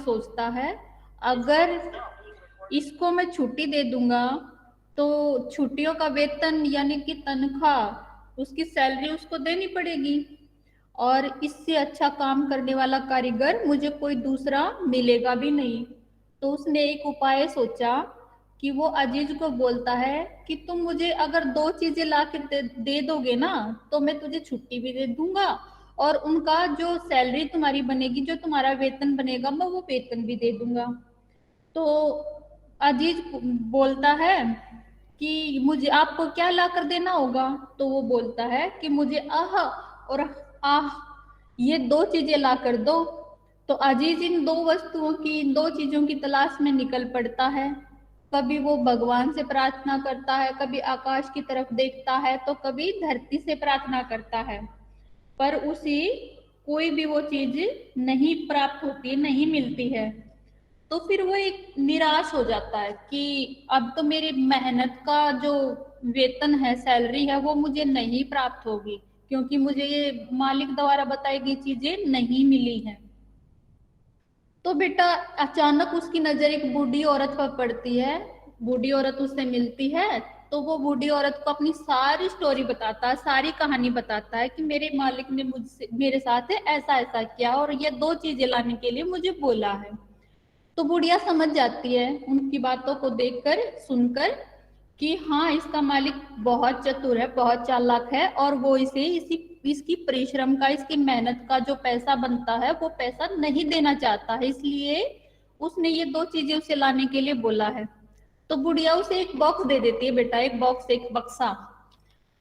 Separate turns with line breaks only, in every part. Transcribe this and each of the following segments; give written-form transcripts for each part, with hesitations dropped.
सोचता है अगर इसको मैं छुट्टी दे दूंगा तो छुट्टियों का वेतन यानी कि तनख्वाह उसकी सैलरी उसको देनी पड़ेगी और इससे अच्छा काम करने वाला कारीगर मुझे कोई दूसरा मिलेगा भी नहीं। तो उसने एक उपाय सोचा कि वो अजीज को बोलता है कि तुम मुझे अगर दो चीजें ला के दे दोगे ना तो मैं तुझे छुट्टी भी दे दूंगा और उनका जो सैलरी तुम्हारी बनेगी जो तुम्हारा वेतन बनेगा मैं वो वेतन भी दे दूंगा। तो अजीज बोलता है कि मुझे आपको क्या ला कर देना होगा। तो वो बोलता है कि मुझे आह और आह ये दो चीजें ला कर दो। तो अजीज इन दो वस्तुओं की इन दो चीजों की तलाश में निकल पड़ता है। कभी वो भगवान से प्रार्थना करता है कभी आकाश की तरफ देखता है तो कभी धरती से प्रार्थना करता है पर उसे कोई भी वो चीज नहीं प्राप्त होती नहीं मिलती है। तो फिर वो एक निराश हो जाता है कि अब तो मेरी मेहनत का जो वेतन है सैलरी है वो मुझे नहीं प्राप्त होगी क्योंकि मुझे ये मालिक द्वारा बताई गई चीजें नहीं मिली हैं। तो बेटा अचानक उसकी नजर एक बूढ़ी औरत पर पड़ती है। बूढ़ी औरत उससे मिलती है तो वो बूढ़ी औरत को अपनी सारी स्टोरी बताता है सारी कहानी बताता है कि मेरे मालिक ने मुझसे मेरे साथ ऐसा ऐसा किया और ये दो चीजें लाने के लिए मुझे बोला है। तो बुढ़िया समझ जाती है उनकी बातों को देखकर सुनकर कि हाँ इसका मालिक बहुत चतुर है बहुत चालाक है और वो इसे इसी इसकी परिश्रम का इसकी मेहनत का जो पैसा बनता है वो पैसा नहीं देना चाहता है इसलिए उसने ये दो चीजें उसे लाने के लिए बोला है। तो बुढ़िया उसे एक बॉक्स दे देती है बेटा एक बॉक्स एक बक्सा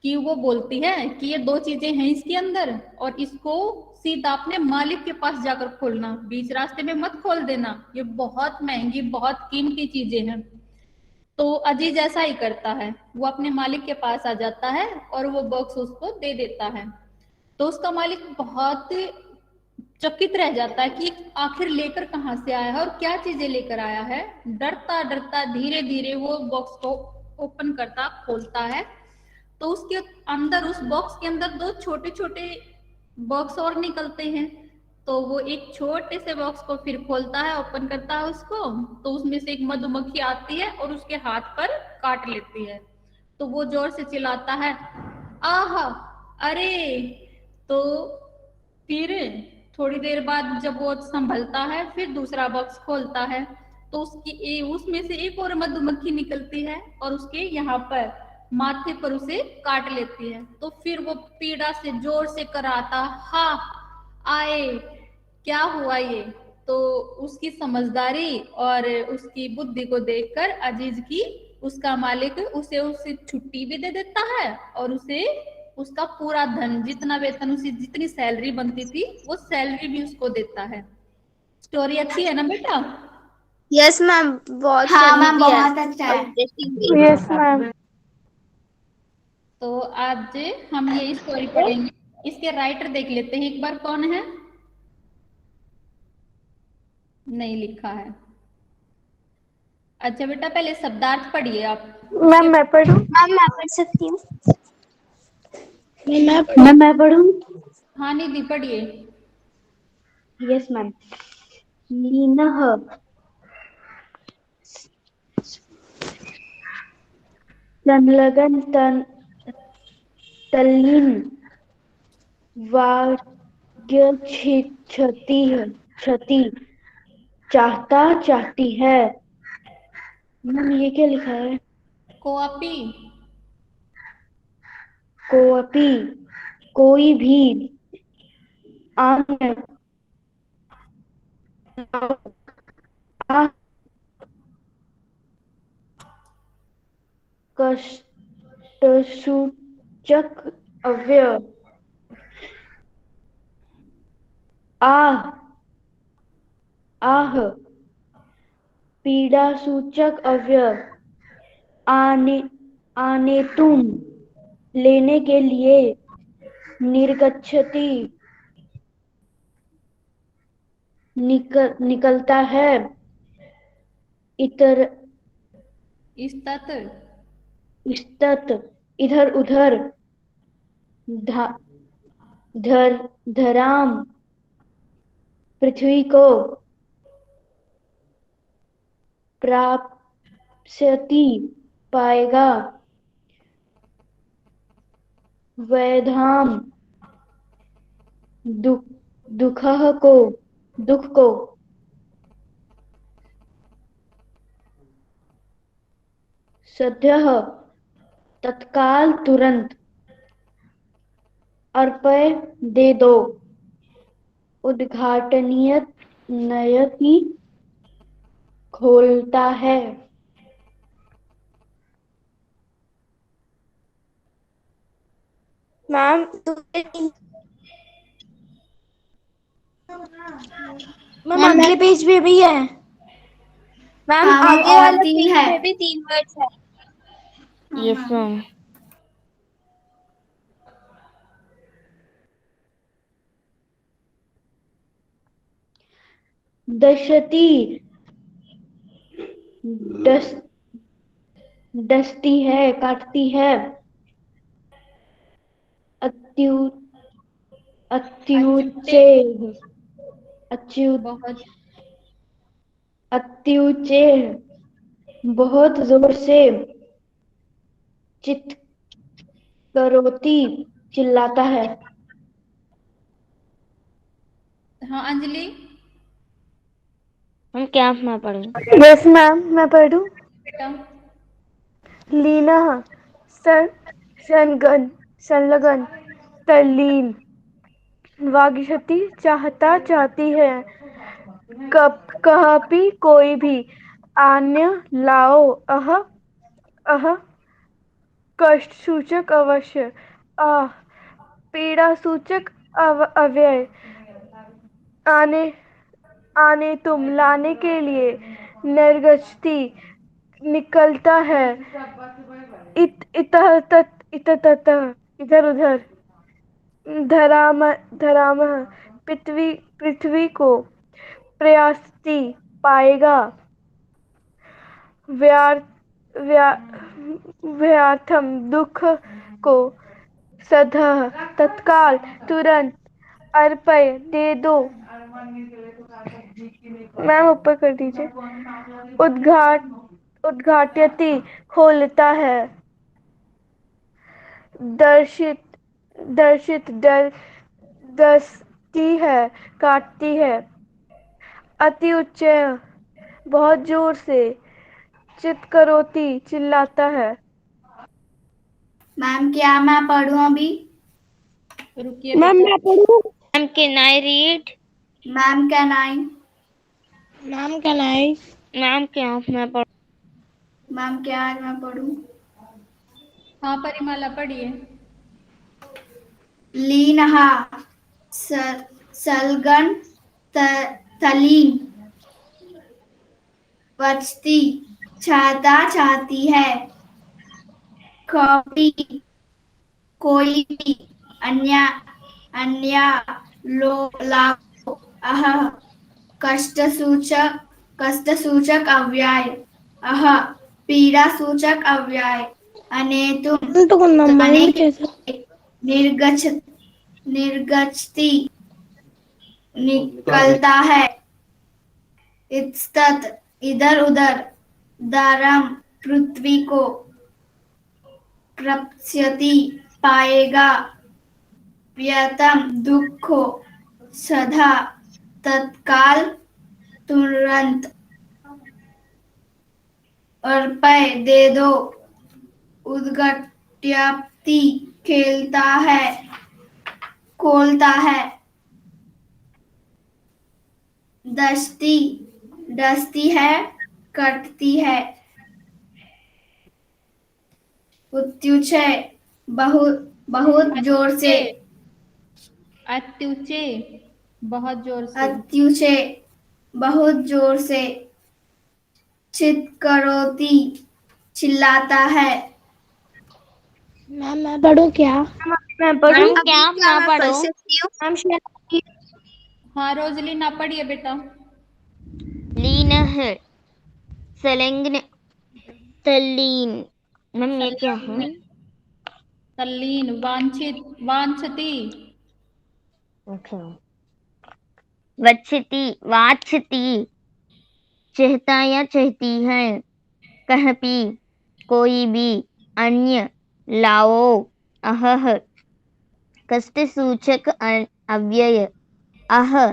कि वो बोलती है कि ये दो चीजें हैं इसके अंदर और इसको सीधा अपने मालिक के पास जाकर खोलना बीच रास्ते में मत खोल देना ये बहुत महंगी बहुत कीमती चीजें हैं। तो अजीज ऐसा ही करता है वो अपने मालिक के पास आ जाता है और वो बॉक्स उसको दे देता है। तो उसका मालिक बहुत चकित रह जाता है कि आखिर लेकर कहाँ से आया है और क्या चीजें लेकर आया है। डरता डरता धीरे धीरे वो बॉक्स को ओपन करता खोलता है तो उसके अंदर उस बॉक्स के अंदर दो छोटे छोटे बॉक्स और निकलते हैं। तो वो एक छोटे से बॉक्स को फिर खोलता है ओपन करता है उसको तो उसमें से एक मधुमक्खी आती है और उसके हाथ पर काट लेती है। तो वो जोर से चिल्लाता है आह अरे। तो फिर थोड़ी देर बाद जब वो संभलता है फिर दूसरा बॉक्स खोलता है तो उसमें से एक और मधुमक्खी निकलती है और उसके यहाँ पर माथे पर उसे काट लेती है। तो फिर वो पीड़ा से जोर से कराता हा आए क्या हुआ ये। तो उसकी समझदारी और उसकी बुद्धि को देखकर अजीज की उसका मालिक उसे छुट्टी भी दे देता है और उसे उसका पूरा धन जितना वेतन उसे जितनी सैलरी बनती थी वो सैलरी भी उसको देता है। स्टोरी अच्छी है ना बेटा।
यस मैम, बहुत
हाँ
फनी
मैम
भी है
बहुत अच्छा
और
है।
इंटरेस्टिंग भी।
Yes ma'am.
तो आज हम ये स्टोरी पढ़ेंगे। इसके राइटर देख लेते हैं एक बार कौन है। नहीं लिखा है। अच्छा बेटा पहले शब्दार्थ पढ़िए आप
मैम
उसके।
मैं पढ़ूं?
मैम मैं पढ़ सकती हूँ?
मैं पढ़ूं?
हाँ निधि पढ़िए।
Yes ma'am. लीनः संलग्न तल्लीन क्षति चाहता चाहती है। मैम ये क्या लिखा है?
कोअपी
कोअपी कोई भी अन्य आ कष्टसूचक अव्यय आह आह पीड़ासूचक अव्यय आने आनेतुम लेने के लिए निर्गच्छति निकलता है। इतर
इस्तत
इस्तत इधर उधर धा, धराम पृथ्वी को प्राप्स्यति पाएगा, वैधाम दुख को सद्यः तत्काल तुरंत अर्पय दे दो, उद्घाटनीय नयति खोलता है।
मैम मैम अगले पेज पे भी है। मैम
हाँ, मैम,
आगे
और
वाले
3
पेज
है।
पे भी 3 वर्ड्स है।
Yes ma'am.
दशती डसती है, काटती है। अत्यु अत्युचे
बहुत
अत्युचे बहुत जोर से। चित करोती चिल्लाता है।
हाँ अंजलि,
हम क्या मैं पढ़ूं?
यस मैम, मैं पढ़ूं।
बेटा
लीना संलग्न तल्लीन वागिशती चाहती है। कभी कोई भी अन्य लाओ। अह कष्ट सूचक अवश्य। आह पीड़ा सूचक अव्यय। आने आने तुम लाने के लिए। निर्गति निकलता है। इतः ततः इधर उधर। धराम पृथ्वी को प्रयासती पाएगा। व्यर्थम दुख को सदह तत्काल तुरंत अर्पय दे दो। मैम ऊपर कर दीजिए। उद्घाट्यति खोलता है। दर्शित दर्शित दसती है, काटती है। अति उच्च बहुत जोर से। चित्करोती चिल्लाता है।
मैम क्या मैं पढ़ूं अभी?
रुकिए
मैम
बेटा।
मैं पढ़ूं।
Ma'am can I read?
Ma'am can I?
Ma'am can I?
Ma'am क्या मैं पढ़?
मैम क्या आज मैं पढ़ूं?
हाँ परिमाला पढ़िए।
लीनहा सलगन तलीन वचती चाहती है। कॉपी कोई भी अन्य अन्य लाओ। अह कष्ट सूचक अव्यय। अह पीड़ा सूचक अव्यय। अनेतुम
तो नंबर
लाने
ही
के
कैसे?
निर्गछति निकलता है। इतस्तत इधर उधर। दारम पृथ्वी को प्रप्स्यति पाएगा। व्यतम दुख को सदा तत्काल तुरंत अर्पय दे दो। उद्घाट्यति खेलता है, खोलता है। डसती है, कटती है। उत्युचय बहुत बहुत जोर से।
अत्युचे बहुत जोर से।
अत्युचे बहुत जोर से। चित्करोती चिल्लाता है।
मैम मैं पढ़ूं क्या?
मैं पढ़ूं।
मैम क्या मैं
मैं पढ़
पढ़ूं?
सकती हूँ?
मैम शेयर
हाँ रोजली ना पढ़िए बेटा।
लीन है सलंग्न तल्लीन। मैम ये क्या है?
संलग्न तल्लीन वांछित वांछती।
अच्छा। वच्छति वाच्छति चाहता या चाहती है। कह भी, कोई भी, अन्य, लाओ, अहह, कष्ट सूचक अव्यय, अह,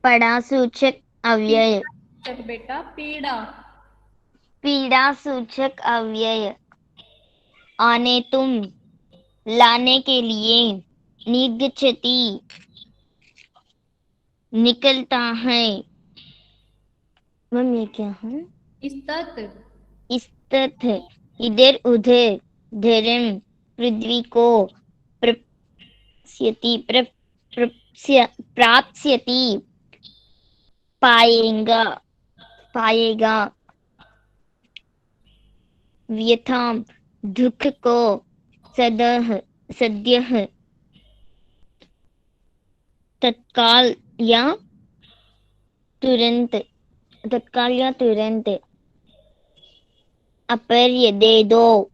पड़ा सूचक अव्यय,
चक बेटा पीड़ा,
पीड़ा सूचक अव्यय, आने तुम, लाने के लिए, निगच्छति, निकलता है। मैम ये क्या है?
इस्तत,
इस्तथ, इधर उधर, धर्म, पृथ्वी को, प्राप्स्यति, प्राप्स्यति, पाएगा, पाएगा, व्यथाम, दुख को, सदह, सद्यः, तत्काल या तुरंत, तत्काल या तुरंत, अपर्य, दे दो,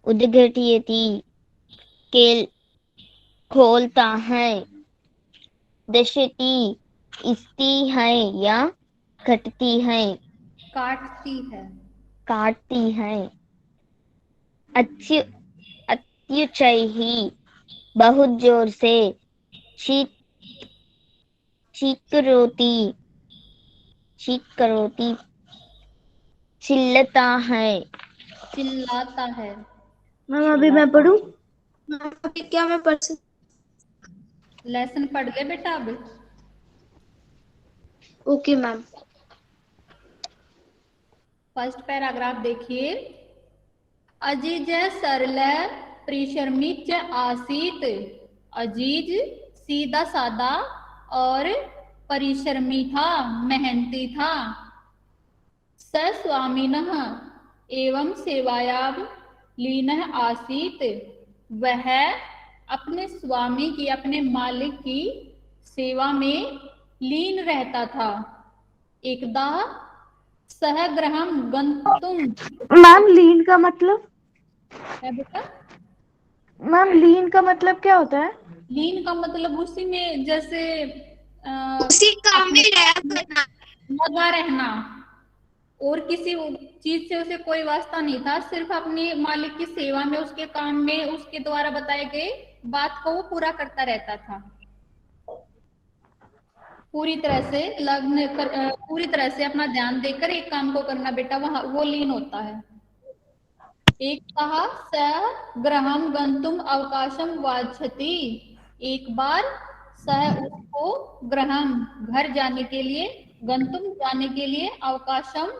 उद्घटयति, केल, खोलता है, दशति, इसती है या कटती है,
काटती है,
काटती है, अत्यु, अत्युच्चैः, बहुत जोर से, चीक, चीकरोती, चीकरोती, चिल्लाता है,
चिल्लाता है,
मैम अभी मैं पढ़ूं? मैम अभी क्या मैं पढ़ सकती?
लेसन पढ़ ले बेटा अब।
Okay ma'am.
फर्स्ट पैराग्राफ देखिए। अजीज सरल परिश्रमी च आसीत। अजीज सीधा सादा और परिश्रमी था, मेहनती था। सस्वामिनः एवं सेवायां लीनः आसीत। वह अपने स्वामी की, अपने मालिक की सेवा में लीन रहता था। एकदा सह गृहं गंतुम।
मैम लीन का मतलब?
है बेटा?
मैम लीन का मतलब क्या होता है?
लीन का मतलब उसी में, जैसे
उसी काम में
लगा रहना, और किसी चीज से उसे कोई वास्ता नहीं था, सिर्फ अपने मालिक की सेवा में, उसके काम में, उसके द्वारा बताए गए बात को वो पूरा करता रहता था। पूरी तरह से पूरी तरह से अपना ध्यान देकर एक काम को करना बेटा, वहां वो लीन होता है। एक कहा स गृहं गंतुम अवकाशम वांछति। एक बार सह उसको गृहं घर जाने के लिए, गंतुम जाने के लिए, अवकाशम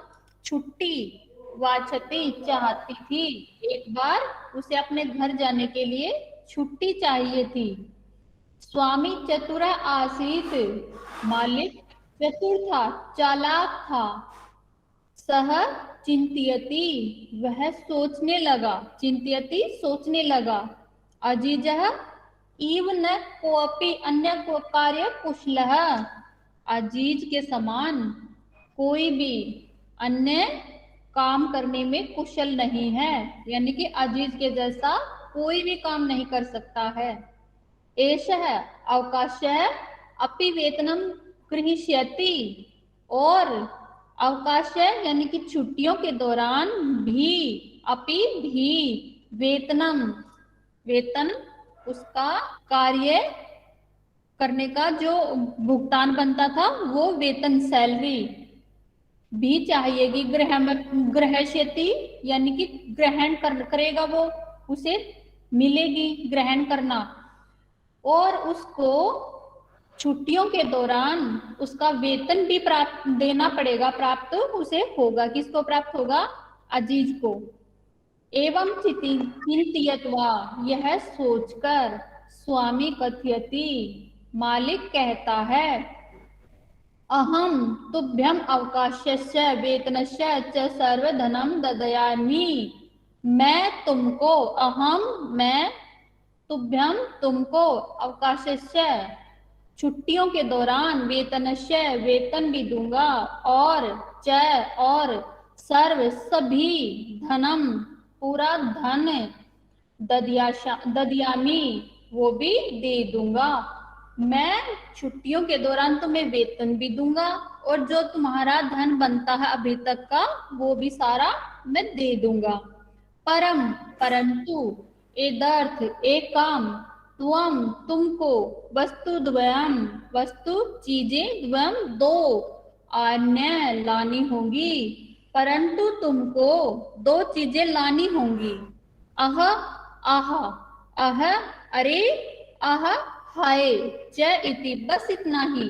छुट्टी, वांछति चाहती थी। एक बार उसे अपने घर जाने के लिए छुट्टी चाहिए थी। स्वामी चतुर आसीत। मालिक चतुर था, चालाक था। सह चिंत्यति, वह सोचने लगा, चिंत्यति सोचने लगा। अजीजः इव न कोपि अन्य को कार्य कुशलः। अजीज के समान कोई भी अन्य काम करने में कुशल नहीं है, यानी कि अजीज के जैसा कोई भी काम नहीं कर सकता है। एषः अवकाशः अपि वेतनम गृहीष्यति। और अवकाश है यानी कि छुट्टियों के दौरान भी, अपि भी, वेतनम, वेतन, उसका कार्य करने का जो भुगतान बनता था वो वेतन, सैलरी भी चाहिएगी। ग्रहष्यति यानी कि ग्रहण करेगा वो, उसे मिलेगी ग्रहण करना। और उसको छुट्टियों के दौरान उसका वेतन भी प्राप्त देना पड़ेगा, प्राप्त उसे होगा। किसको प्राप्त होगा? अजीज को। एवं चिंतयत्वा, यह सोचकर, स्वामी कथयति, मालिक कहता है, अहम तुभ्यम अवकाशस्य वेतनस्य च सर्वधनम ददयामि। मैं तुमको, अहम मैं, तुभ्यम तुमको, अवकाशस्य छुट्टियों के दौरान, वेतनस्य वेतन भी दूंगा, और च और सर्व सभी, धनम पूरा धन, ददियामी वो भी दे दूंगा। मैं छुट्टियों के दौरान तुम्हें वेतन भी दूंगा और जो तुम्हारा धन बनता है अभी तक का वो भी सारा मैं दे दूंगा। परम परंतु, एदर्थ एक काम, त्वम तुमको, वस्तु द्वयम वस्तु चीजें, द्वयम दो, अन्य लानी होगी। परंतु तुमको दो चीजें लानी होंगी। अह आह, अह अरे, आह हाय, च इति बस इतना ही।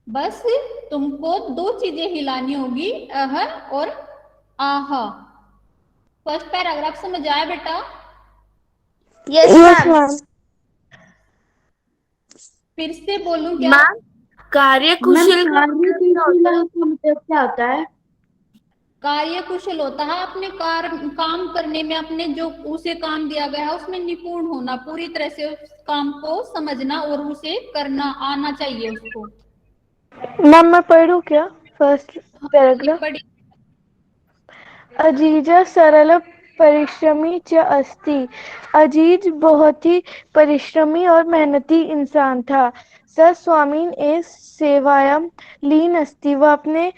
बस तुमको दो चीजें हिलानी होगी, अह और आह। फर्स्ट पैराग्राफ समझ आया बेटा?
Yes ma'am.
फिर से बोलूं क्या?
मैम कार्यकुशल का
मतलब क्या होता है?
कार्य कुशल होता है अपने काम करने में, अपने जो उसे काम दिया गया है उसमें निपुण होना, पूरी तरह से उस काम को समझना और उसे करना आना चाहिए उसको।
मैम मैं पढ़ूं क्या फर्स्ट पैराग्राफ?
बड़ी
अजीजा सरल परिश्रमी च अस्ति। अजीज बहुत ही परिश्रमी और मेहनती इंसान था। स स्वामीन ए सेवायाम लीन अस्ति। वह अपने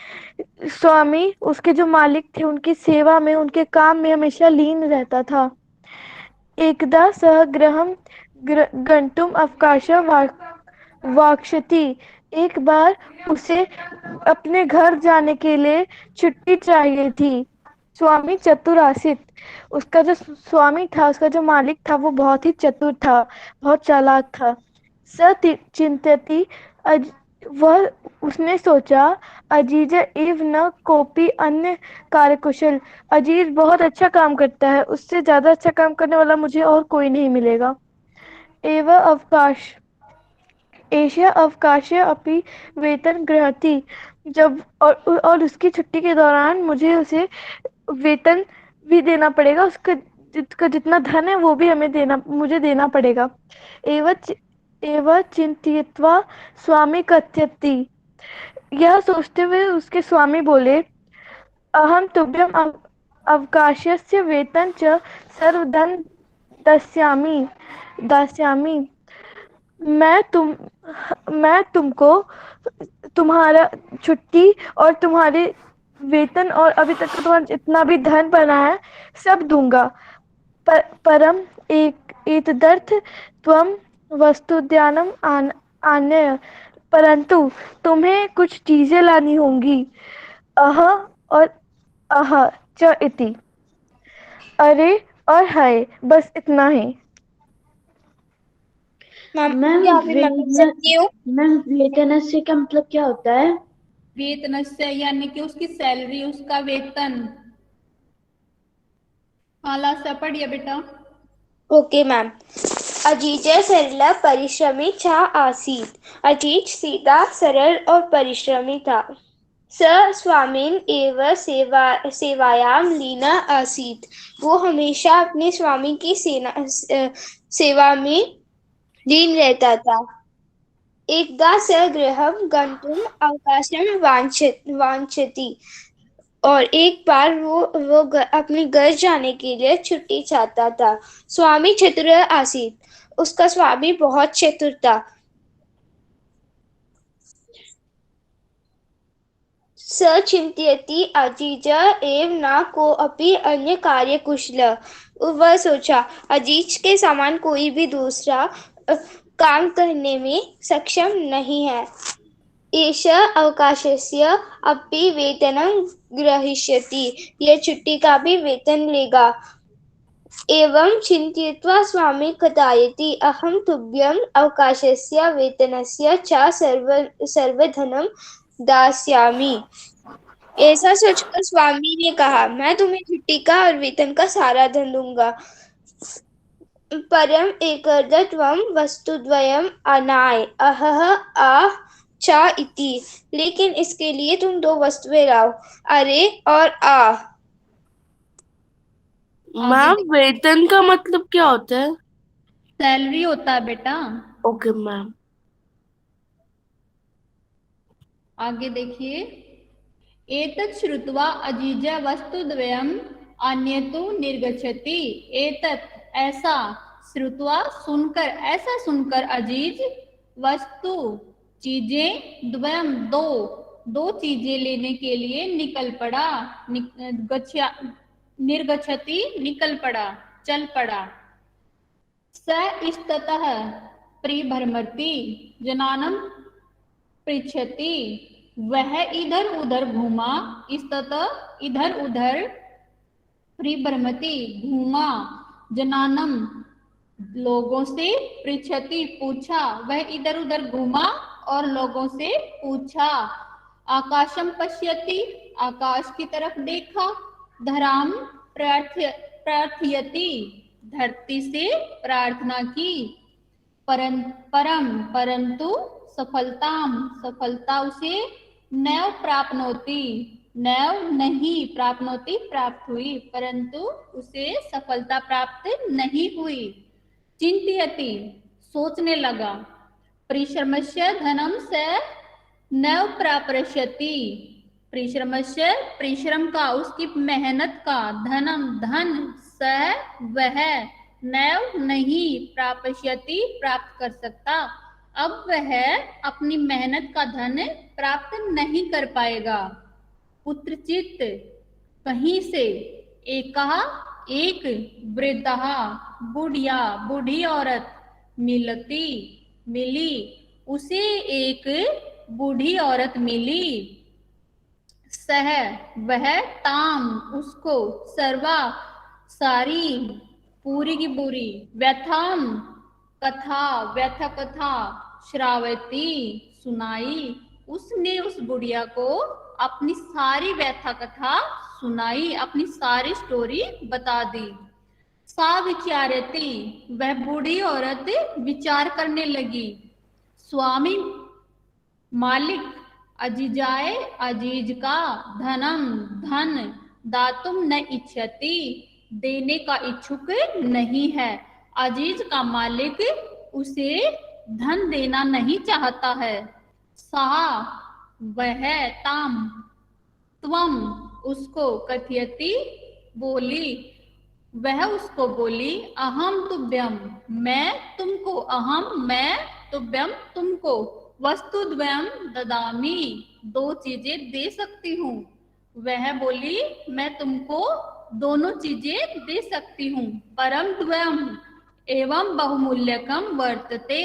स्वामी, उसके जो मालिक थे, उनकी सेवा में, उनके काम में हमेशा लीन रहता था। एकदा सह गृहं गंतुम अवकाशं वाक्षति। एक बार उसे अपने घर जाने के लिए छुट्टी चाहिए थी। स्वामी चतुर आसीत। उसका जो स्वामी था, उसका जो मालिक था, वो बहुत ही चतुर था, बहुत चालाक था। स चिंतति, वह उसने सोचा, अजीज इव न कोपी अन्य कार्यकुशल। अजीज बहुत अच्छा काम करता है, उससे ज्यादा अच्छा काम करने वाला मुझे और कोई नहीं मिलेगा। एवं अवकाश एशिया अवकाश अपनी वेतन गृहती। जब और उसकी छुट्टी के दौरान मुझे उसे वेतन भी देना पड़ेगा, उसका जितना धन है वो भी मुझे देना पड़ेगा। एवं चिंतयित्वा स्वामी कथयति। यह सोचते हुए उसके स्वामी बोले, अहम तुभ्यम अवकाशस्य वेतन च सर्वधन दास्यामि। मैं तुमको तुम्हारा छुट्टी और तुम्हारे वेतन और अभी तक का तुम्हारा जितना भी धन बना है सब दूंगा। परम एतदर्थ त्वम वस्तुद्यानम आनय। परंतु तुम्हें कुछ चीजें लानी होंगी। अह और अह च इति। अरे और हाय, बस इतना ही।
मैम वेतनस्य का मतलब क्या होता है?
वेतनस्य यानी कि उसकी सैलरी, उसका वेतन। हाला से पढ़िए बेटा।
Okay ma'am. अजीज सरल परिश्रमी चा आसीत। अजीज सीधा, सरल और परिश्रमी था। स स्वामीन एवं सेवायाम लीना आसीत। वो हमेशा अपने स्वामी की सेवा में लीन रहता था। एकदा स गृहं गंतुम अवकाशं वांछति। और एक बार वो अपने घर जाने के लिए छुट्टी चाहता था। स्वामी चतुर आसीत। उसका स्वामी बहुत चतुर था। स चिंतयति अजीज एव न को अपि अन्य कार्य कुशल। वह सोचा, अजीज के समान कोई भी दूसरा काम करने में सक्षम नहीं है। एष अवकाशस्य अपि वेतनं ग्रहीष्यति। यह छुट्टी का भी वेतन लेगा। एवं चिंतयित्वा स्वामी कथयति, अहम तुभ्यं अवकाशस्य वेतनस्य च सर्वधनं दास्यामि। ऐसा सोचकर स्वामी ने कहा, मैं तुम्हें छुट्टी का और वेतन का सारा धन दूंगा। परम एकर्दत्वम वस्तुद्वयम अनाय अहह आह चा इति। लेकिन इसके लिए तुम दो वस्तुएं लाओ, अरे और आ।
मैम वेतन का मतलब क्या होता है?
सैलरी होता है बेटा।
Okay ma'am.
आगे देखिए। एतत् श्रुत्वा अजीज वस्तुद्वयम् अन्यतो निर्गच्छति। एतत् ऐसा, श्रुत्वा सुनकर, ऐसा सुनकर अजीज वस्तु चीजें द्वयम दो दो चीजें लेने के लिए निकल पड़ा, निर्गच्छति निकल पड़ा, चल पड़ा। स इस्ततः परिभ्रमति जनानम पृच्छति, वह इधर उधर घूमा, इस्ततः इधर उधर, परिभ्रमति घूमा, जनानम लोगों से, पृच्छति पूछा, वह इधर उधर घूमा और लोगों से पूछा। आकाशम पश्यति आकाश की तरफ देखा, धराम प्रार्थयति धरती से प्रार्थना की, परंतु सफलता उसे नैव प्राप्नोति, नैव नहीं प्राप्नोति प्राप्त हुई, परंतु उसे सफलता प्राप्त नहीं हुई। चिंतयति सोचने लगा, परिश्रमस्य धनम से नैव प्राप्स्यति, परिश्रमस्य परिश्रम का, उसकी मेहनत का, धनम धन, स वह, नैव नहीं, प्राप्स्यति प्राप्त कर सकता, अब वह अपनी मेहनत का धन प्राप्त नहीं कर पाएगा। पुत्रचित कहीं से, एक वृद्धा बुढ़िया बूढ़ी औरत, मिली उसे एक बूढ़ी औरत मिली, सह वह, ताम उसको, सर्वा सारी, पूरी की पूरी, व्यथाम व्यथा कथा, श्रावती सुनाई, उसने उस बुढ़िया को अपनी सारी व्यथा कथा सुनाई, अपनी सारी स्टोरी बता दी। सा विचारती वह बूढ़ी औरत विचार करने लगी, स्वामी मालिक अजीजाए अजीज का धन दातुम न इच्छति देने का इच्छुक नहीं है, अजीज का मालिक उसे धन देना नहीं चाहता है। सा वह, ताम त्वम उसको, कथयति बोली, वह उसको बोली, अहम तुभ्यम मैं तुमको, अहम मैं, तुभ्यम तुमको, वस्तु द्वयम ददामी दो चीजें दे सकती हूँ। वह बोली मैं तुमको दोनों चीजें दे सकती हूँ। परम द्वयम एवं बहुमूल्यकम वर्तते,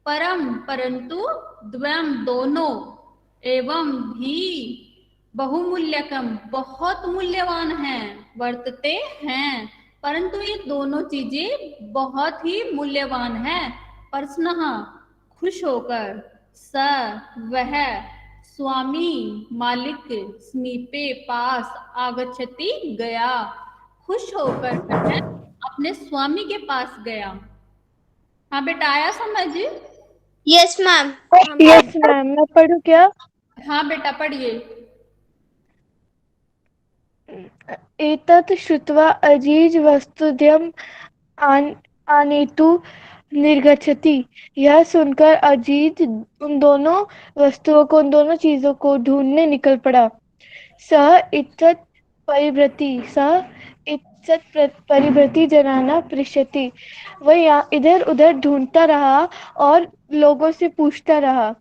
परंतु द्वयम दोनों, एवं भी बहुमूल्यकम बहुत मूल्यवान हैं, वर्तते हैं, परंतु ये दोनों चीजें बहुत ही मूल्यवान हैं। प्रश्नः खुश होकर, स वह, स्वामी मालिक, समीपे पास, आगच्छति गया, खुश होकर वह अपने स्वामी के पास गया। हाँ बेटा, आया समझ?
Yes ma'am.
यस मैम, मैं पढ़ूं क्या?
हाँ बेटा पढ़िए।
एतत् श्रुत्वा अजीज वस्तुद्यम आनेतु निर्गच्छति, यह सुनकर अजीज उन दोनों वस्तुओं को, उन दोनों चीजों को ढूंढने निकल पड़ा। सह इच्छत परिभ्रति जनाना पृच्छति, वह इधर उधर ढूंढता रहा और लोगों से पूछता रहा।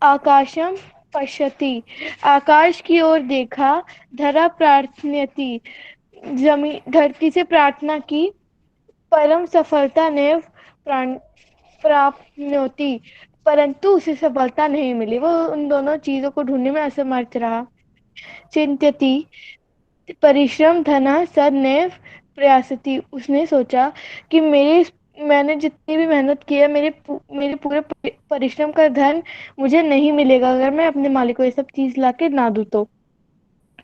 आकाशम पश्यति, आकाश की ओर देखा। धरा प्रार्थयति, जमीन धरती से प्रार्थना की। परम सफलता ने प्राप्नोति, परंतु उसे सफलता नहीं मिली, वो उन दोनों चीजों को ढूंढने में असमर्थ रहा। चिंत्यति परिश्रम धना सदैव प्रयासति, उसने सोचा कि मैंने जितनी भी मेहनत की है, मेरे पूरे परिश्रम का धन मुझे नहीं मिलेगा अगर मैं अपने मालिक को ये सब चीज लाके ना दूं तो।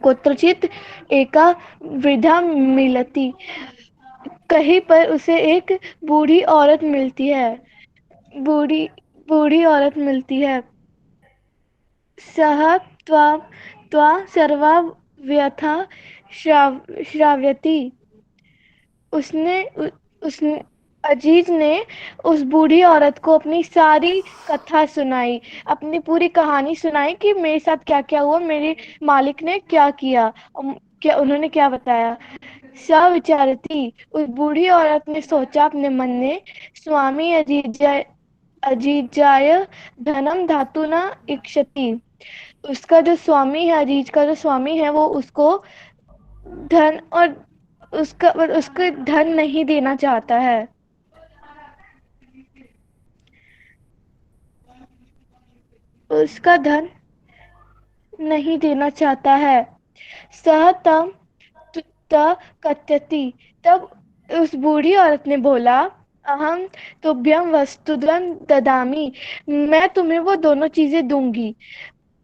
कुत्रचित एका वृद्धा मिलती, कहीं पर उसे एक बूढ़ी औरत मिलती है, बूढ़ी औरत मिलती है। सह त्वा सर्वा व्यथा श्राव्यति, उसने अजीज ने उस बूढ़ी औरत को अपनी सारी कथा सुनाई, अपनी पूरी कहानी सुनाई कि मेरे साथ क्या क्या हुआ, मेरे मालिक ने क्या किया, क्या उन्होंने क्या बताया। सा विचारती, उस बूढ़ी औरत ने सोचा अपने मन में, स्वामी अजीजाय धनम धातुना इक्षति। उसका जो स्वामी है, अजीज का जो स्वामी है, वो उसको धन और उसको धन नहीं देना चाहता है। उसका धन नहीं देना चाहता है। सह तम कथयति। तब उस बूढ़ी औरत ने बोला, अहम तुभ्यम वस्तुद्वयम ददामी। मैं तुम्हें वो दोनों चीजें दूंगी।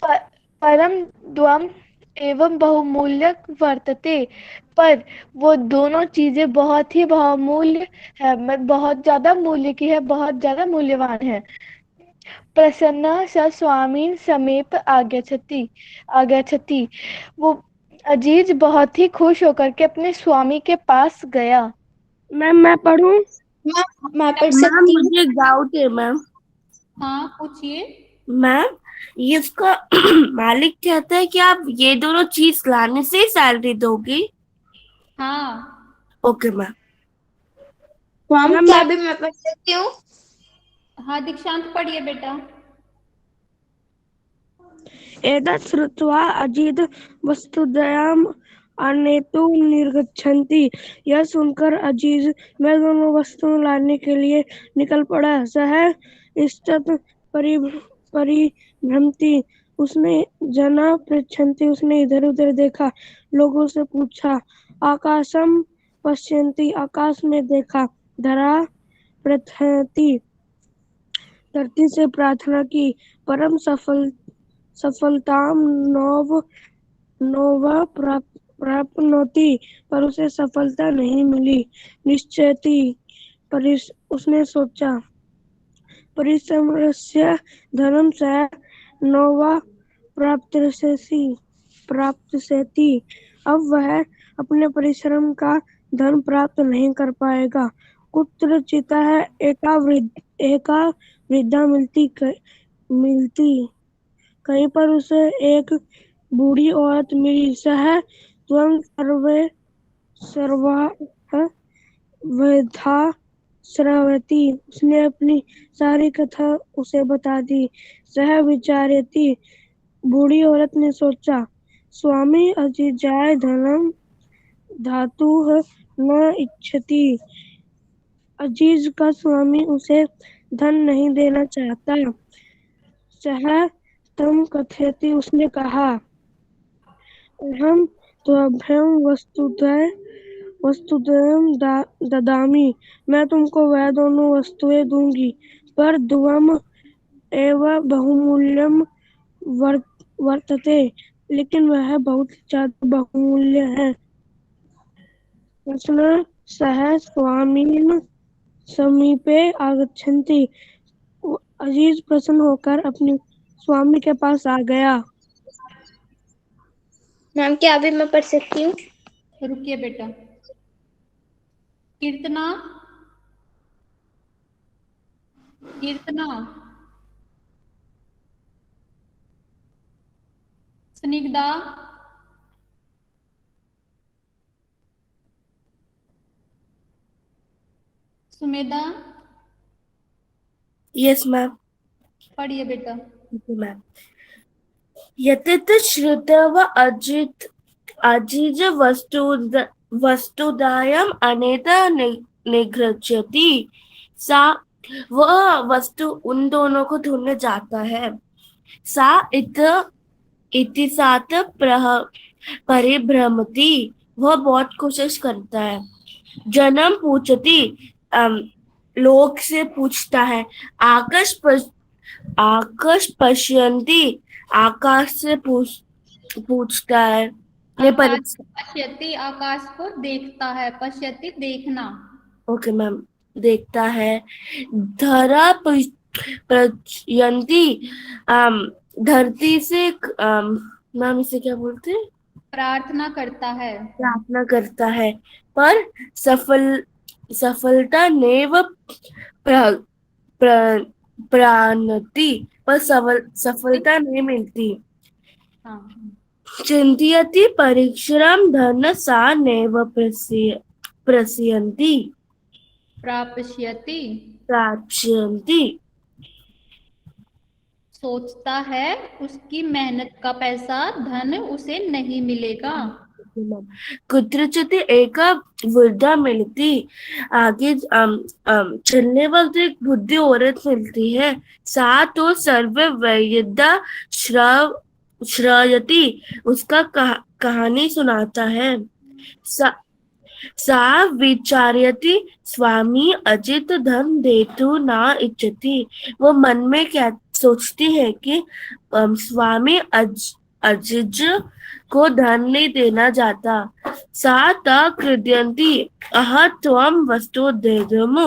परम द्वम एवं बहुमूल्य वर्तते। पर वो दोनों चीजें बहुत ही बहुमूल्य है, बहुत ज्यादा मूल्य की है, बहुत ज्यादा मूल्यवान है। प्रसन्न स स्वामी समीप आगच्छति। वो अजीज बहुत ही खुश होकर के अपने स्वामी के पास गया।
मैम मैं पढ़ूं?
मैं पढ़
मैम
सकती हूँ?
मुझे एक डाउट है मैम।
हाँ पूछिए।
मैम ये इसका मालिक कहता है कि आप ये दोनों चीज लाने से ही सैलरी दोगी?
हाँ
ओके मैम।
मैम
मैम
क्या भी मैं पढ़ सकती हूँ?
हाँ दीक्षांत पढ़िए बेटा।
एतत् श्रुत्वा अजित वस्तुद्वयम् आनेतुं निर्गच्छन्ति। यह सुनकर अजीज वह दोनों वस्तुएं लाने के लिए निकल पड़ा। सह इष्टत परिभ्रमति। उसने जना पृच्छन्ति। उसने इधर उधर देखा, लोगों से पूछा। आकाशम पश्यन्ति। आकाश में देखा। धरा प्रथयति। धरती से प्रार्थना की। परम सफलताम नोवा प्राप्नोति। पर उसे सफलता नहीं मिली। निश्चयति। उसने सोचा। परिश्रमस्य धनम स नोवा प्राप्स्यति। अब वह अपने परिश्रम का धन प्राप्त नहीं कर पाएगा। कुत्रचित एका वृद्धा मिलती। कहीं पर उसे एक बूढ़ी औरत मिली। सह त्वं सर्वा वृद्धा श्रावती। उसने अपनी सारी कथा उसे बता दी। सह विचारयति। बूढ़ी औरत ने सोचा। स्वामी अजिजाय धनम धातुः न इच्छति। अजीज का स्वामी उसे धन नहीं देना चाहता। सह तम कथयति। उसने कहा, अहम तुभ्यं वस्तुद्वयं ददामि। मैं तुमको वह दोनों वस्तुएं दूंगी, पर द्वयम् एव बहुमूल्यम वर्तते। लेकिन वह बहुत ज्यादा बहुमूल्य है। प्रश्न सह स्वामीन समीपे आगच्छन्ति। अजीज प्रसन्न होकर अपने स्वामी के पास आ गया।
मैम क्या भी मैं पढ़ सकती हूँ?
रुकिए बेटा। कीर्तना कीर्तना स्निग्धा सुमेधा
यस मैम।
पढ़िए बेटा।
मैम यतत श्रुतव अजिज वस्तुदायम अनेता निग्रह्यति। सा वह वस्तु उन दोनों को ढूंढने जाता है। सा इति सात परिभ्रमति। वह बहुत कोशिश करता है। जन्म पूछती। लोग से पूछता है। आकाश पश्यन्ति। आकाश से पूछता है। ये
आकाश पश्यति, आकाश को देखता है। पश्यति देखना।
Okay ma'am. देखता है। धरा प्रयन्ति। धरती से मैम इसे क्या बोलते हैं?
प्रार्थना करता है।
प्रार्थना करता है। पर सफलता नैव प्राप्नोति। पर सफलता नहीं मिलती।
हाँ।
चिंतयति परिश्रम धन सा नैव प्राप्स्यति।
प्राप्स्यति।
प्राप्स्यति।
सोचता है उसकी मेहनत का पैसा धन उसे नहीं मिलेगा।
कुत्रचित एक वृद्धा मिलती, आगे चलने वाली एक बुद्धि औरत मिलती है। सा तो सर्व वैद्य श्रायती, उसका कहानी सुनाता है। सा विचार्यति स्वामी अजित धन देतु ना इच्छति। वो मन में क्या सोचती है कि स्वामी अजिज को धन नहीं देना चाहता। सा त कृद्यन्ति अह त्वं वस्तु देदमु।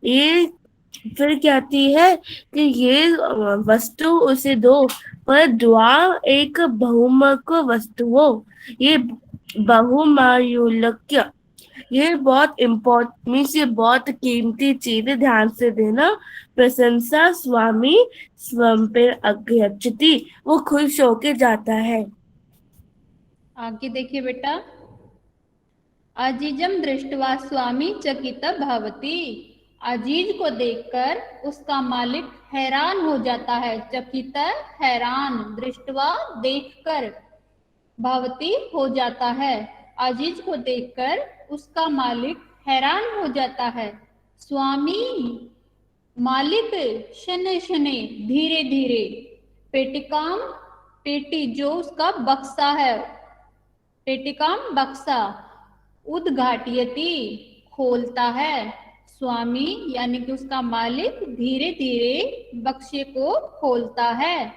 ये फिर कहती है कि ये वस्तु उसे दो, पर द्वा एक बहुमुख वस्तु हो। ये बहुमायुल्य, ये बहुत इम्पोर्टेंट, ये बहुत कीमती चीज है, ध्यान से देना। प्रशंसा स्वामी स्वयं पे अग्रचति, वो खुश होके जाता है।
आगे देखिए बेटा, अजीजम दृष्टवा स्वामी चकित भवति। अजीज को देखकर उसका मालिक हैरान हो जाता है। चकित हैरान, दृष्टवा देखकर, भवति हो जाता है। अजीज को देखकर उसका मालिक हैरान हो जाता है। स्वामी मालिक शने शने, धीरे धीरे, पेटिकाम पेटी जो उसका बक्सा है, पेटिकाम बक्सा, उद्घाटयति खोलता है। स्वामी यानी कि उसका मालिक धीरे धीरे बक्से को खोलता है।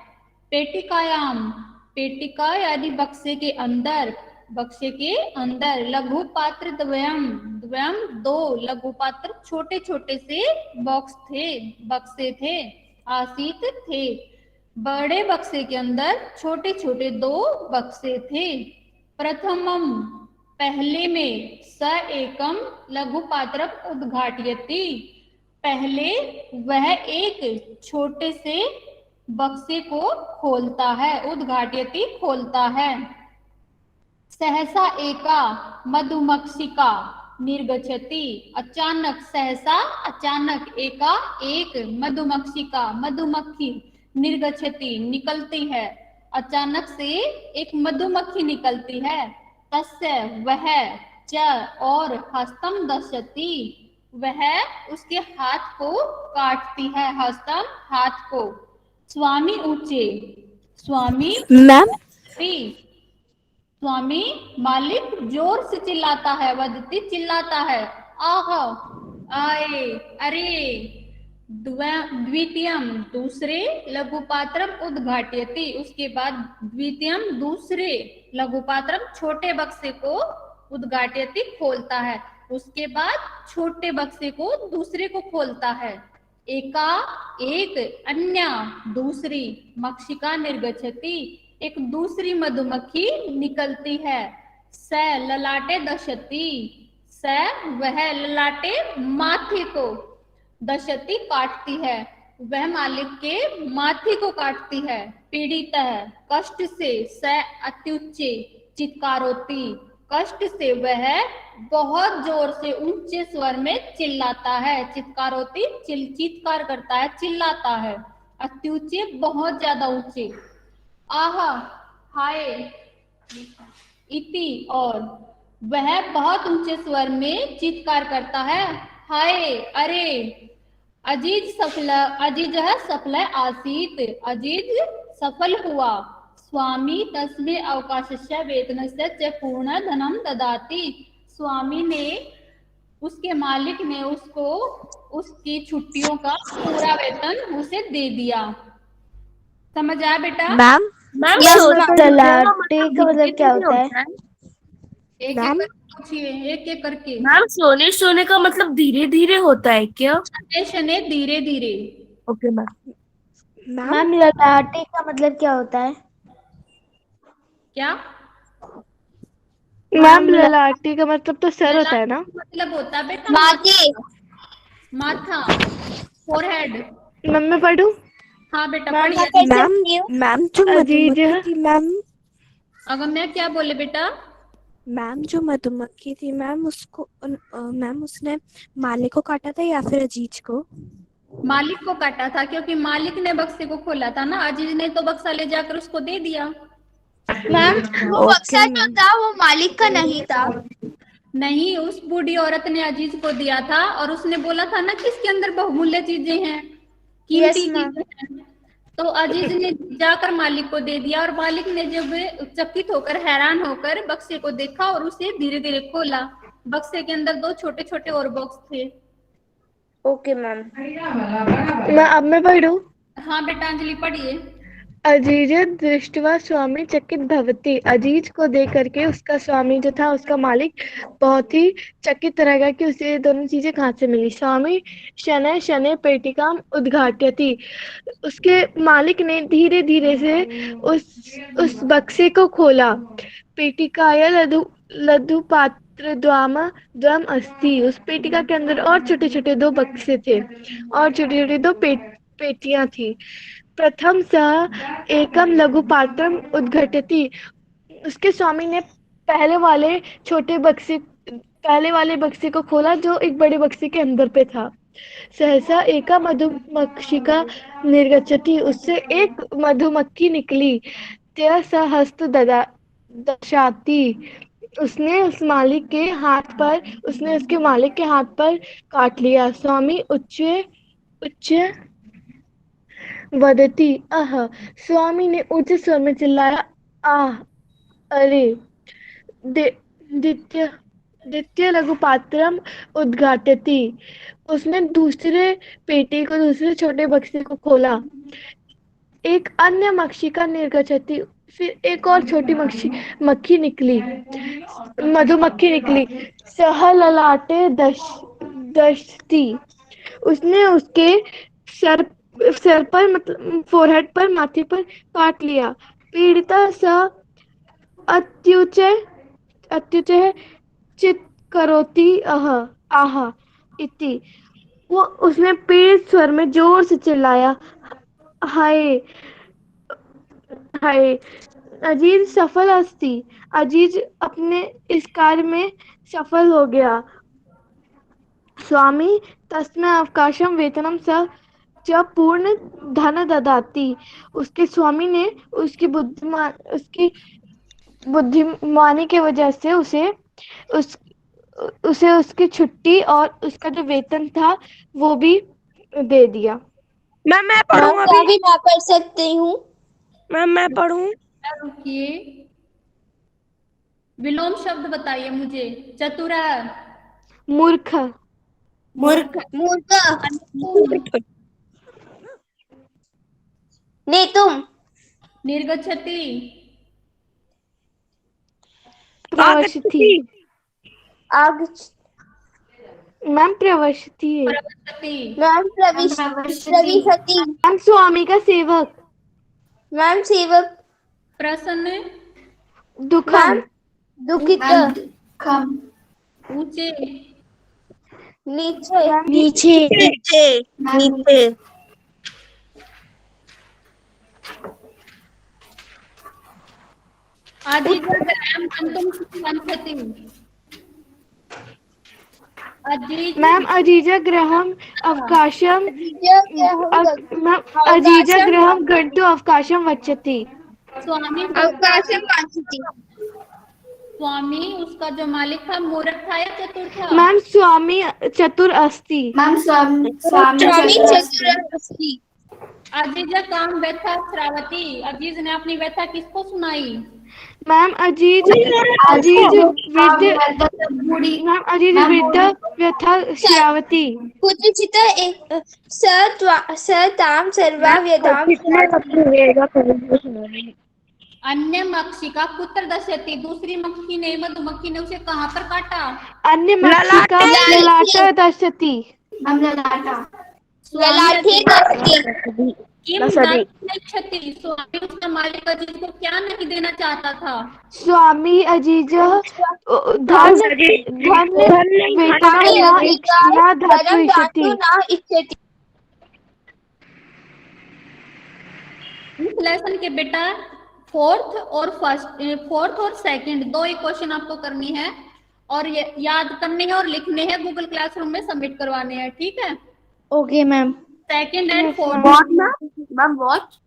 पेटिकायाम, पेटिका यानी बक्से के अंदर, बक्से के अंदर लघु पात्र द्वयम, द्वयम दो लघु पात्र छोटे छोटे से बॉक्स थे, बक्से थे, आसीत थे। बड़े बक्से के अंदर छोटे छोटे दो बक्से थे। प्रथमम पहले में, स एकम लघु पात्रम उद्घाटयति, पहले वह एक छोटे से बक्से को खोलता है, उद्घाटयति खोलता है। सहसा एका मधुमक्षिका निर्गच्छति, अचानक, सहसा अचानक, एका एक, मधुमक्षिका मधुमक्खी, निर्गच्छति निकलती है, अचानक से एक मधुमक्खी निकलती है। तस्य वह, च और, हस्तम दशति, वह उसके हाथ को काटती है, हस्तम हाथ को। स्वामी ऊंचे, स्वामी
मैम
स्वामी मालिक जोर से चिल्लाता है, वदती चिल्लाता है, आह आए, अरे। द्वितीयम दूसरे, लघुपात्रम उद्घाटयति, उसके बाद द्वितीयम दूसरे लघुपात्रम छोटे बक्से को उद्घाटयति खोलता है, उसके बाद छोटे बक्से को दूसरे को खोलता है। एका एक, अन्य दूसरी, मक्षिका निर्गच्छति एक दूसरी मधुमक्खी निकलती है। स ललाटे दशति, स वह, ललाटे माथे को, दशति काटती है, वह मालिक के माथे को काटती है। पीड़ित है कष्ट से, स अत्युच्चे चित्कारोती, कष्ट से वह बहुत जोर से ऊंचे स्वर में चिल्लाता है। चित्कारोती चित्कार करता है, चिल्लाता है। अत्युच्चे बहुत ज्यादा ऊंचे। आह हाय, इति और, वह बहुत ऊंचे स्वर में चित्कार करता है, हाय अरे। अजीज सफल आसीत, अजीज सफल हुआ। स्वामी तस्मे अवकाशस्य वेतनस्य च पूर्ण धनम ददाति, स्वामी ने, उसके मालिक ने उसको उसकी छुट्टियों का पूरा वेतन उसे दे दिया। समझ आया बेटा?
मैम
तलाटे का मतलब क्या होता है?
एक
मैम?
एक पूछिए, एक एक करके।
मैम सोने सोने का मतलब धीरे धीरे होता है क्या?
शने धीरे धीरे।
Okay ma'am.
मैम ललाटे का मतलब क्या होता है?
क्या
मैम ललाटे का मतलब तो सर होता है ना?
मतलब होता है बेटा?
माथे,
माथा, फोरहेड।
मैम मैं पढ़ूं?
हाँ बेटा
मैम,
पढ़िए।
मैम जो
अजीज
मधुमक्खी थी मैम,
अगर मैं क्या बोले बेटा?
मैम जो मधुमक्खी थी मैम, उसको मैम उसने माले को काटा था या फिर अजीज को?
मालिक को काटा था क्योंकि मालिक ने बक्से को खोला था ना, अजीज ने तो बक्सा ले जाकर उसको दे दिया।
मैम वो बक्सा जो था वो मालिक का नहीं था।
नहीं, उस बूढ़ी औरत ने अजीज को दिया था और उसने बोला था ना कि इसके अंदर बहुमूल्य चीजें हैं, कीमती
Yes, ma'am.
चीजें हैं। तो अजीज ने जाकर मालिक को दे दिया और मालिक ने जब चकित होकर हैरान होकर बक्से को देखा और उसे धीरे धीरे खोला, बक्से के अंदर 2 छोटे छोटे और बॉक्स थे।
Okay ma'am.
अब मैं पढ़ूं।
हाँ बेटा, अंजलि पढ़िए।
अजीज दृष्टवा स्वामी चकित भवति। अजीज को देख करके उसका स्वामी जो था, उसका मालिक बहुत ही चकित रह गया कि उसे ये दोनों चीजें कहाँ से मिली। स्वामी शनैः शनैः पेटिकाम उद्घाटयति। उसके मालिक ने धीरे धीरे से उस बक्से को खोला। पेटिकाया लघु पात्र द्वम अस्ति। उस पेटिका के अंदर और छोटे छोटे 2 बक्से थे और छोटे छोटे 2 पेटियां थी। प्रथम सह एकम लघु पात्रम उद्घटति। उसके स्वामी ने पहले वाले बक्से को खोला जो एक बड़े बक्से के अंदर पे था। सहसा एका मधुमक्षिका निर्गच्छति। उससे एक मधुमक्खी निकली। त्या स हस्त दशाति। उसने उसके मालिक के हाथ पर काट लिया। स्वामी उच्च वदति अह। स्वामी ने ऊंचे स्वर में चिल्लाया, आह, अरे। द्वितीय लघु पात्रम उद्घाटति। उसने दूसरे छोटे बक्से को खोला। एक अन्य मक्षिका निर्गच्छति। फिर एक और छोटी मधुमक्खी निकली। सह ललाटे दशती। उसने उसके सर पर मतलब फोरहेड पर, माथे पर काट लिया। पीड़िता स अत्युच्च चित करोति आह इति। उसने पीड़ित स्वर में जोर से चिल्लाया, हाय हाय। अजीज सफल अस्ति। अजीज अपने इस कार्य में सफल हो गया। स्वामी तस्मै अवकाशम वेतनम स च पूर्ण धन ददाति। उसके स्वामी ने उसकी बुद्धिमानी की वजह से उसे उसकी छुट्टी और उसका जो वेतन था वो भी दे दिया।
मैम मैं पढ़ूं
क्या
अभी?
भी मैं पढ़ सकती हूँ?
मैम मैं पढ़ूं?
रुकिए, विलोम शब्द बताइए मुझे। चतुरा,
मूर्ख,
मूर्ख,
नेतुम,
निर्गच्छति,
प्रवशति। मैम प्रवशति है।
प्रवशति,
मैम प्रविशति।
मैम स्वामी का सेवक।
मैम सेवक।
प्रसन्न,
दुखम,
दुखित,
ऊंचे,
नीचे,
नीचे, नीचे,
अजीजग्राम अंतुम संसति।
मैम अजीजा ग्रहम अवकाशम गंतु अवकाशम वच्चति।
स्वामी उसका जो मालिक था मूर्ख था या चतुर था?
मैम स्वामी चतुर अस्ति।
स्वामी
चतुर अस्ति।
अजीज काम व्यथा श्रावती। अजीज ने अपनी व्यथा किसको सुनाई?
मैम अजीज वृद्ध व्यथा श्रावती।
कुत्रचित् स तां सर्वा व्यथां
अन्य मक्षिका कुत्र दशति। दूसरी मक्खी ने, मधुमक्खी ने उसे कहाँ पर काटा?
अन्य मक्षिका ललाटा दशति।
ललाटे दशति।
किम दानच्छति। स्वामी उसका मालिक अजीज को क्या नहीं देना चाहता था?
स्वामी अजीज धन वेतनं न धातुषति।
इस लेसन के बेटा फोर्थ और सेकंड 2 ही क्वेश्चन आपको करनी है और ये याद करने हैं और लिखने हैं, गूगल क्लासरूम में सबमिट करवाने हैं। ठीक है?
Okay ma'am.
Second and fourth
What, ma'am? Ma'am, what?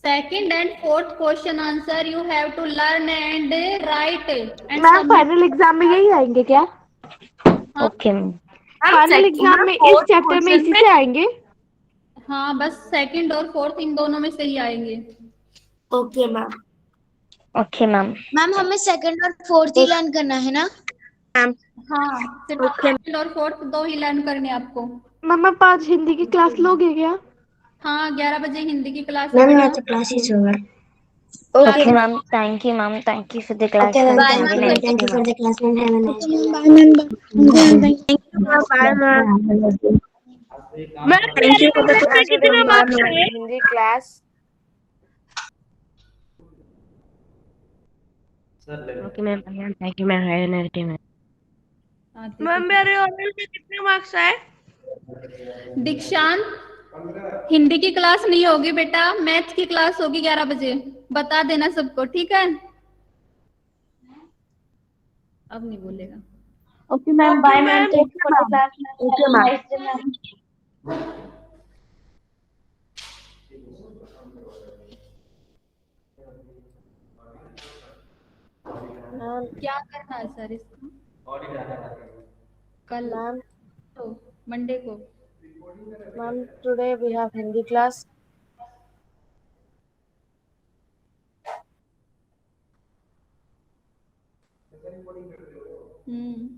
second and fourth question answer you have to learn and write and
ma'am
submit.
Final exam में यही आएंगे क्या?
Okay
Ma'am,
final
second
exam
और
में इस
fourth
चैप्टर में
question
इसी से आएंगे?
हाँ, बस सेकंड और फोर्थ इन दोनों में से ही आएंगे।
Okay, ma'am.
Okay ma'am.
Ma'am हमें सेकंड और फोर्थ ही लर्न करना है ना?
हाँ, सिर्फ सेकंड और फोर्थ दो ही लर्न करने हैं आपको।
मैम आप आज हिंदी की क्लास लोगे क्या?
हाँ, 11 बजे हिंदी की क्लास है
मैम
बेटा।
मैं तो क्लासेस होगा।
Okay ma'am, thank you ma'am, thank you for the class
Okay, ma'am.
Ma'am,
Thank
have
you. Thank you for the class, ma'am. Have a nice day.
Bye ma'am.
Thank you, ma'am. Bye, ma'am.
Ma'am
Thank you for the
मेरे
class.
कितने marks आए?
Hindi class.
Okay ma'am, thank you ma'am, have a nice day ma'am.
हाँ, ठीक
ma'am
है।
मेरे oral के कितने marks आए?
दीक्षांत, हिंदी की क्लास नहीं होगी बेटा, मैथ की क्लास होगी 11 बजे। बता देना सबको, ठीक है? अब नहीं बोलेगा।
Okay, ma'am. Bye, ma'am.
Ma'am.
Thank you for the class, ma'am.
Okay,
Have a
ma'am.
nice day, ma'am.
क्या करना है सर इसका? कल
मैम,
तो मंडे को।
Ma'am today we have Hindi class.
Hmm.